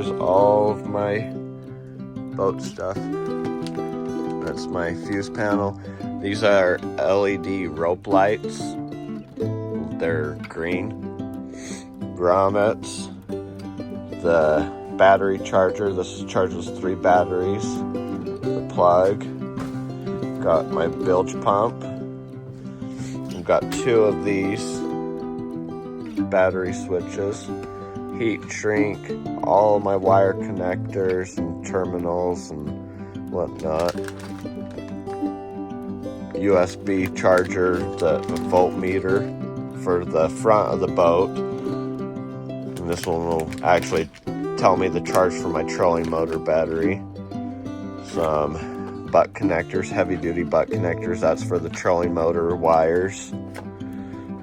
here's all of my boat stuff. That's my fuse panel. These are LED rope lights. They're green. Grommets. The battery charger. This charges 3 batteries. The plug. Got my bilge pump. I've got 2 of these battery switches. Heat shrink. All my wire connectors and terminals and whatnot. USB charger, the voltmeter for the front of the boat. And this one will actually tell me the charge for my trolling motor battery. Some butt connectors, heavy duty butt connectors, that's for the trolling motor wires.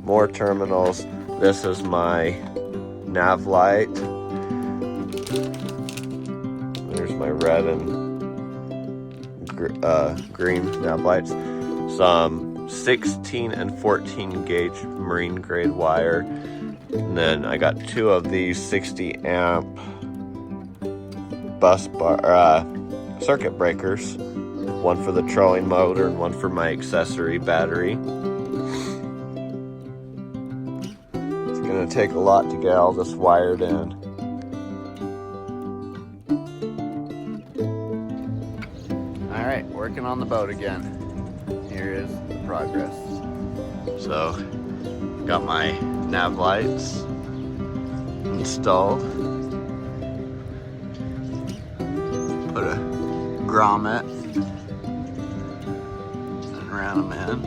More terminals. This is my nav light. There's my red and green nav lights. Some 16 and 14 gauge marine grade wire. And then I got 2 of these 60 amp bus bar circuit breakers. One for the trolling motor and one for my accessory battery. It's gonna take a lot to get all this wired in. All right, working on the boat again. Here is the progress. So, got my nav lights installed. Put a grommet and ran them in.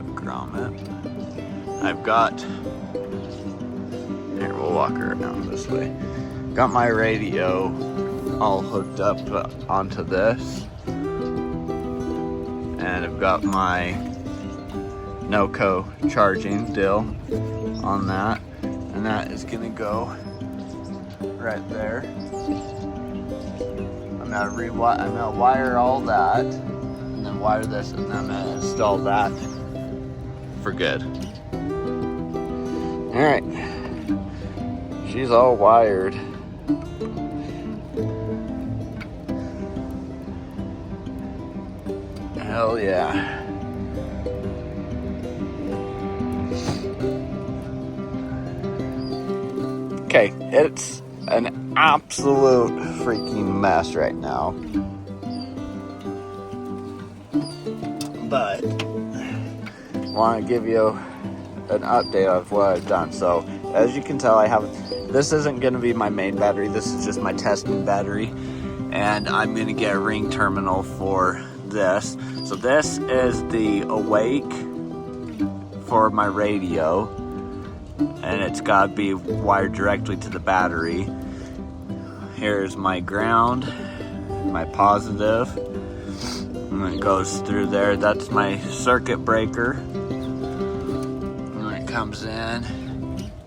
Put a grommet. I've got, here we'll walk around this way. Got my radio all hooked up onto this, and I've got my NOCO charging dill on that, and that is gonna go right there. I'm gonna wire all that, and then wire this, and then I'm gonna install that for good. All right, she's all wired. Hell yeah. Okay, it's an absolute freaking mess right now. But I want to give you an update of what I've done. So, as you can tell, this isn't going to be my main battery. This is just my testing battery. And I'm going to get a ring terminal for this. So this is the awake for my radio, and it's got to be wired directly to the battery. Here's my ground, my positive, and it goes through there. That's my circuit breaker. And when it comes in,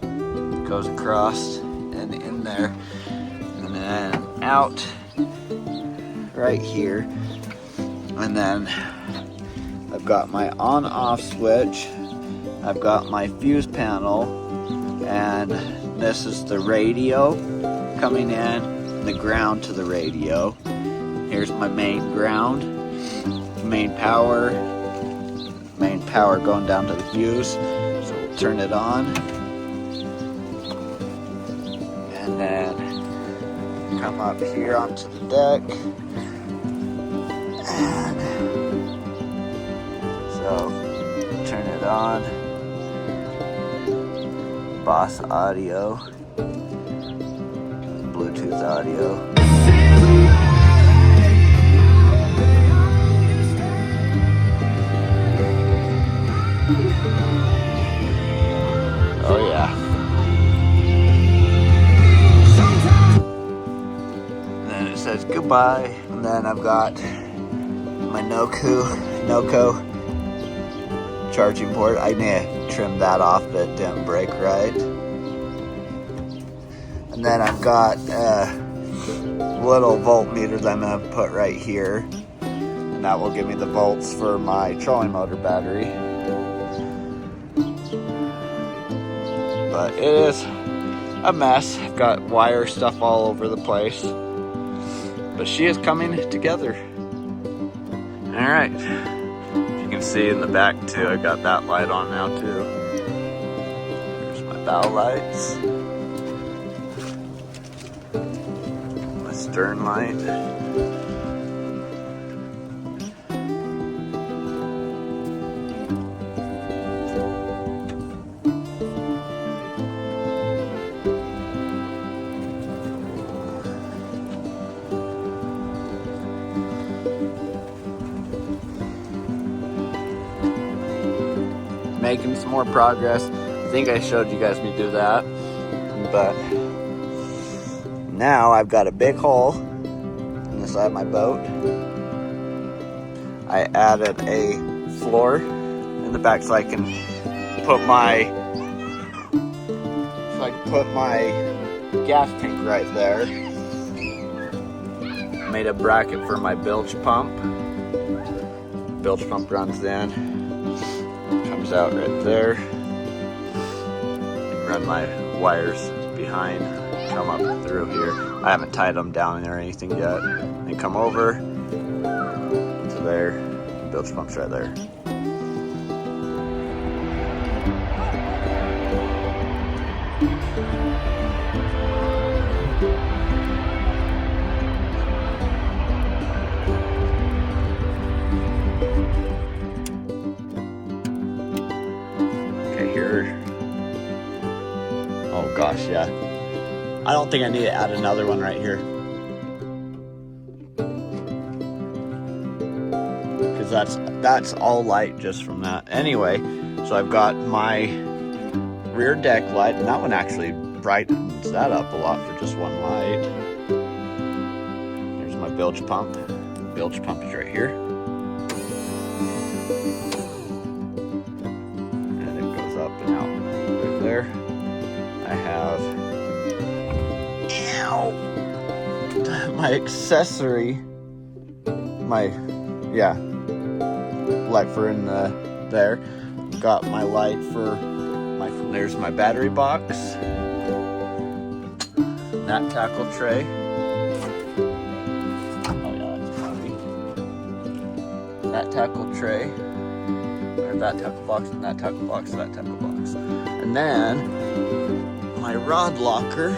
it goes across and in there, and then out right here. And then I've got my on-off switch, I've got my fuse panel, and this is the radio coming in, the ground to the radio. Here's my main ground, main power going down to the fuse. So we'll turn it on, and then come up here onto the deck. So, turn it on. Boss audio. Bluetooth audio. Oh yeah. And then it says goodbye. And then I've got my NOCO charging port. I need to trim that off, but it didn't break right. And then I've got a little voltmeter that I'm going to put right here, and that will give me the volts for my trolling motor battery. but it is a mess. I've got wire stuff all over the place, but she is coming together. All right, you can see in the back too, I got that light on now too. There's my bow lights, my stern light. Making some more progress. I think I showed you guys me do that, but now I've got a big hole in the side of my boat. I added a floor in the back so I can put my gas tank right there. Made a bracket for my bilge pump. Bilge pump runs in, comes out right there. Run my wires behind, come up through here. I haven't tied them down or anything yet. Then come over to there. Bilge pump's right there. Oh gosh, yeah. I don't think I need to add another one right here, because that's all light just from that. Anyway, so I've got my rear deck light, and that one actually brightens that up a lot for just one light. There's my bilge pump. Bilge pump is right here. And it goes up and out right there. I have my accessory, light for in there. Got my light for there's my battery box, that tackle tray. Oh yeah, that's funny. That tackle tray, or that tackle box, and that tackle box, that tackle box, and then my rod locker.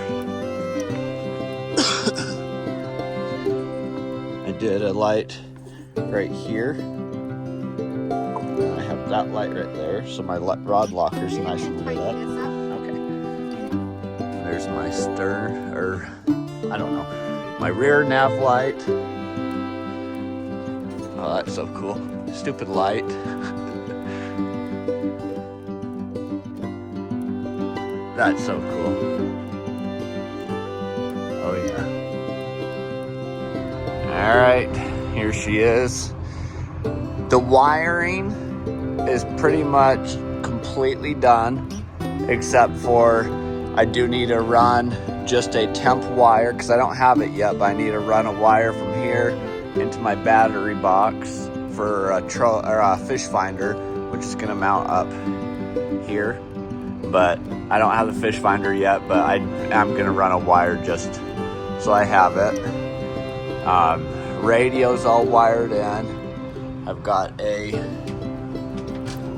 I did a light right here. And I have that light right there, so my rod locker's nice and lit up. Okay. There's my stern, or I don't know, my rear nav light. Oh, that's so cool. Stupid light. That's so cool. Oh yeah. All right, here she is. The wiring is pretty much completely done, except for I do need to run just a temp wire, because I don't have it yet, but I need to run a wire from here into my battery box for a fish finder, which is gonna mount up here. But I don't have the fish finder yet, but I am gonna run a wire just so I have it. Radio's all wired in. I've got a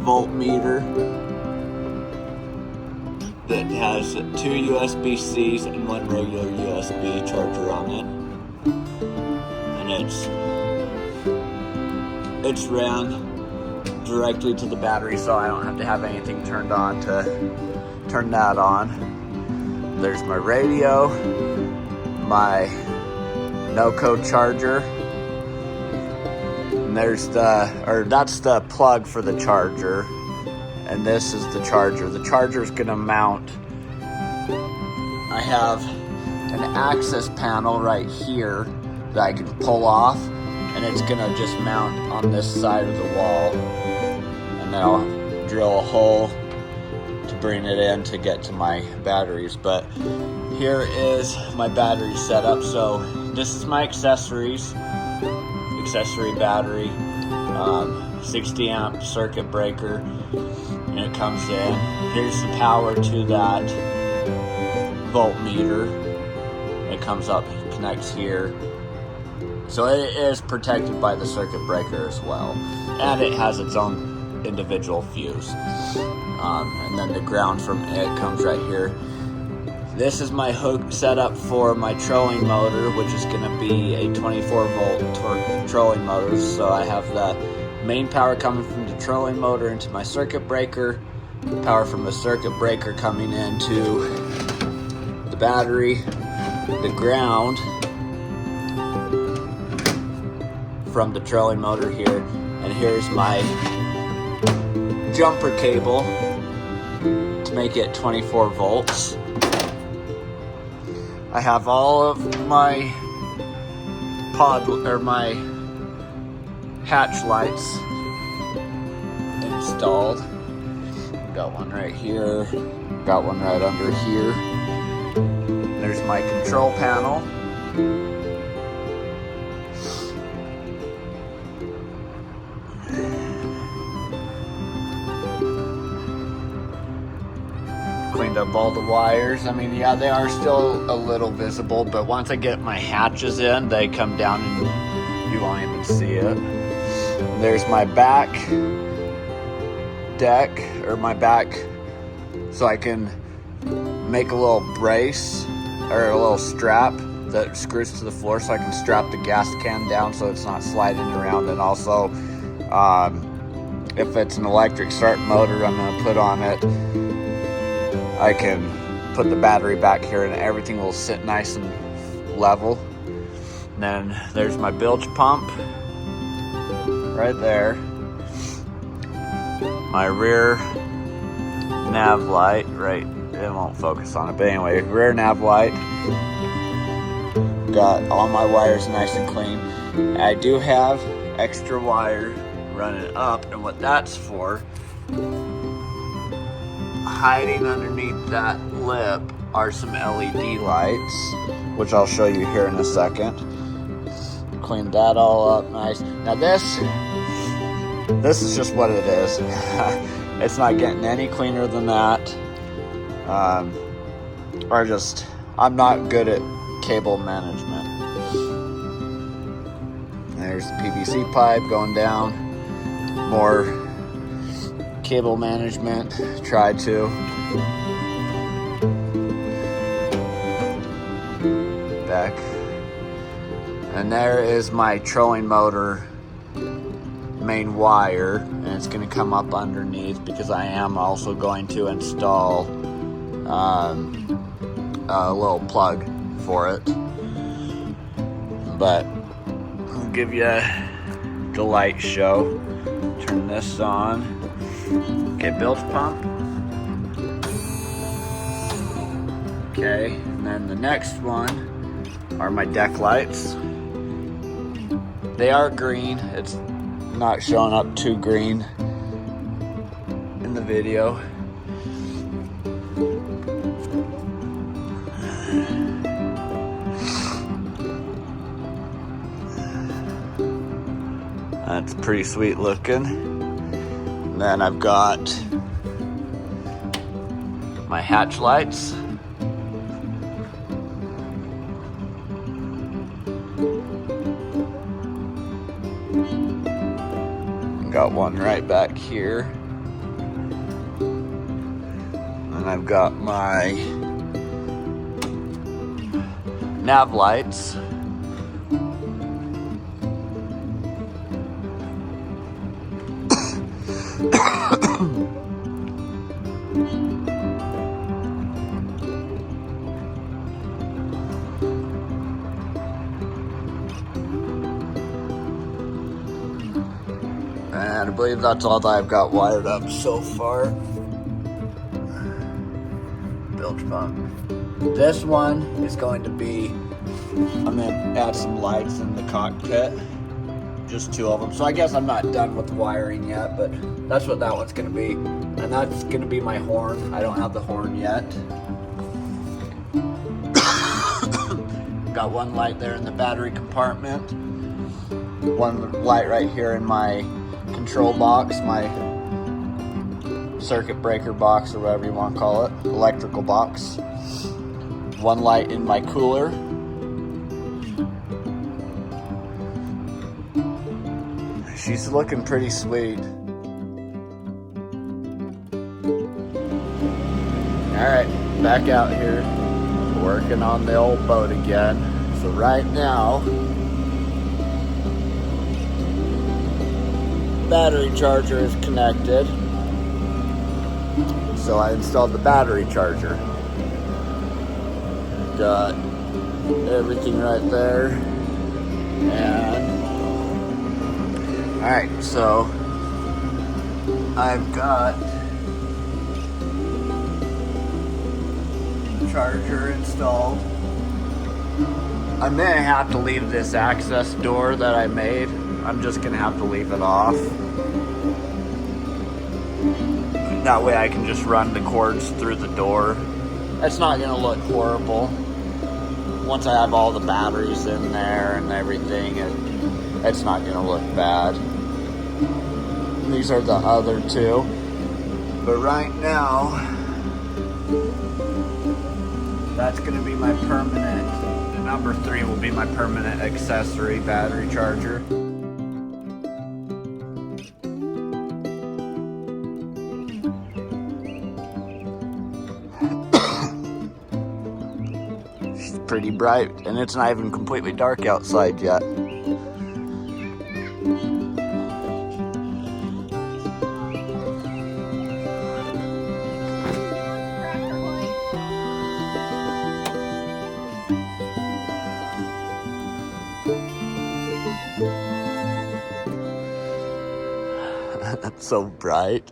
voltmeter that has 2 USB-Cs and 1 regular USB charger on it. And it's ran directly to the battery, so I don't have to have anything turned on to turn that on. There's my radio, my no-code charger, and that's the plug for the charger, and this is the charger. The charger's gonna mount. I have an access panel right here that I can pull off, and it's gonna just mount on this side of the wall. And then I'll drill a hole to bring it in to get to my batteries. But here is my battery setup. So this is my accessory battery, 60 amp circuit breaker. and it comes in. Here's the power to that voltmeter. It comes up, connects here. So it is protected by the circuit breaker as well. And it has its own individual fuse. And then the ground from it comes right here. This is my hook setup for my trolling motor, which is going to be a 24 volt trolling motor. So I have the main power coming from the trolling motor into my circuit breaker, power from the circuit breaker coming into the battery, the ground from the trolling motor here, and here's my jumper cable to make it 24 volts. I have all of my my hatch lights installed. Got one right here, got one right under here. There's my control panel. Cleaned up all the wires. I mean, yeah, they are still a little visible, but once I get my hatches in, they come down and you won't even see it. There's my back deck, or my back, so I can make a little brace or a little strap that screws to the floor so I can strap the gas can down so it's not sliding around. And also, if it's an electric start motor I'm going to put on it, I can put the battery back here and everything will sit nice and level. And then there's my bilge pump right there. My rear nav light, right, it won't focus on it, but anyway, rear nav light. Got all my wires nice and clean. I do have extra wire running up, and what that's for, hiding underneath that lip are some LED lights, which I'll show you here in a second. Clean that all up nice. Now this is just what it is. It's not getting any cleaner than that. I'm not good at cable management. There's the PVC pipe going down. More cable management. Try to. Back. And there is my trolling motor main wire, and it's going to come up underneath because I am also going to install a little plug for it. But I'll give you the light show. Turn this on. Okay, bilge pump. Okay, and then the next one are my deck lights. They are green. It's not showing up too green in the video. That's pretty sweet looking. And then I've got my hatch lights. Got one right back here. And I've got my nav lights. And I believe that's all that I've got wired up so far. Bilge pump. This one is going to be, I'm going to add some lights in the cockpit. Just two of them. So I guess I'm not done with the wiring yet, but that's what that one's going to be. And that's going to be my horn. I don't have the horn yet. Got one light there in the battery compartment. One light right here in my control box, my circuit breaker box, or whatever you want to call it, electrical box. One light in my cooler. She's looking pretty sweet. Alright, back out here, working on the old boat again. So right now, battery charger is connected. So I installed the battery charger. Got everything right there. And alright, so I've got the charger installed. I'm gonna have to leave this access door that I made. I'm just gonna have to leave it off. That way I can just run the cords through the door. It's not gonna look horrible. Once I have all the batteries in there and everything, it's not gonna look bad. These are the other two. But right now, that's gonna be my permanent. The number 3 will be my permanent accessory battery charger. She's pretty bright, and it's not even completely dark outside yet. That's so bright.